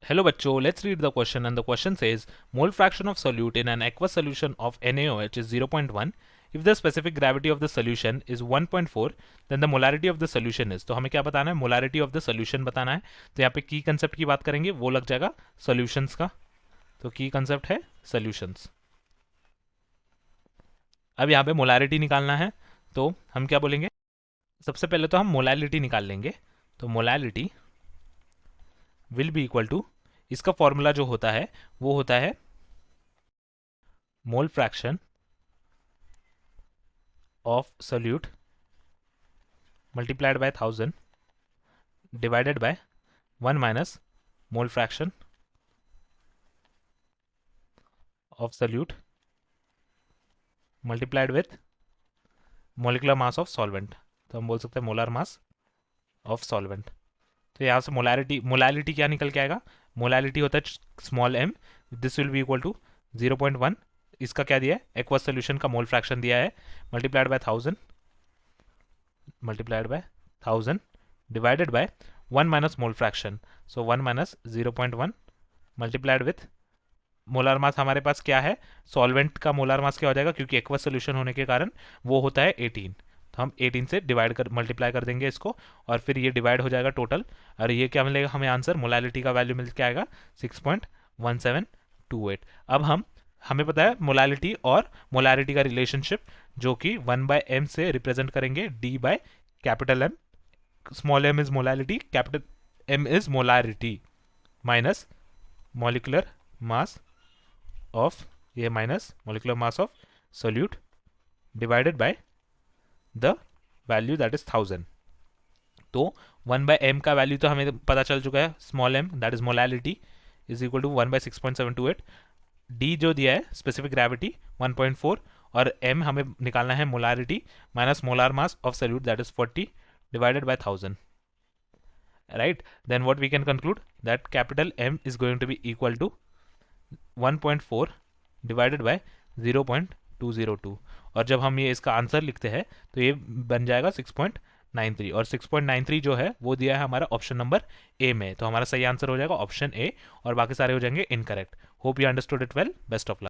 Hello बच्चों, let's read the question and the question says mole fraction of solute in an aqueous solution of NaOH is 0.1. If the specific gravity of the solution is 1.4 then the molarity of the solution is. तो हमें क्या बताना है? molarity of the solution बताना है. तो यहाँ पे की कंसेप्ट की बात करेंगे, वो लग जाएगा solutions का. तो की कंसेप्ट है solutions. अब यहाँ पे molarity निकालना है तो हम क्या बोलेंगे? सबसे पहले तो हम molality निकाल लेंगे. तो molality will be equal to, इसका फॉर्मूला जो होता है वो होता है mole fraction of solute multiplied by 1000 divided by 1 minus mole fraction of solute multiplied with molecular mass of solvent. तो हम बोल सकते हैं मोलर मास ऑफ सॉल्वेंट. तो यहाँ से मोलालिटी क्या निकल के आएगा? मोलालिटी होता है small m. This will be equal to 0.1. इसका क्या दिया है? एक्वस सोल्यूशन का मोल फ्रैक्शन दिया है, multiplied by 1000 divided by 1 minus mole fraction. So 1 minus 0.1 multiplied with molar mass. हमारे पास क्या है? सॉल्वेंट का मोलर मास क्या हो जाएगा? क्योंकि एक्वस सोल्यूशन होने के कारण वो होता है 18. तो हम 18 से मल्टीप्लाई कर देंगे इसको और फिर ये डिवाइड हो जाएगा टोटल. और ये क्या मिलेगा हमें आंसर? मोलालिटी का वैल्यू मिल के आएगा 6.1728. अब हमें पता है मोलालिटी और मोलारिटी का रिलेशनशिप, जो कि 1/m से रिप्रेजेंट करेंगे d by capital M. Small m is molality, capital M is molarity, minus molecular mass of, ये minus molecular mass of solute divided by the value that is 1000. तो 1/m का value तो हमें पता चल चुका है, small m that is molality is equal to 1/6.728. d जो दिया है स्पेसिफिक ग्रेविटी 1.4 और m हमें निकालना है molarity minus molar mass of solute that is 40 divided by 1000. Right, then what we can conclude that capital M is going to be equal to 1.4 divided by 0.202. और जब हम ये इसका आंसर लिखते हैं तो ये बन जाएगा 6.93. और 6.93 जो है वो दिया है हमारा ऑप्शन नंबर ए में. तो हमारा सही आंसर हो जाएगा ऑप्शन ए और बाकी सारे हो जाएंगे incorrect. Hope you understood it well. Best of luck.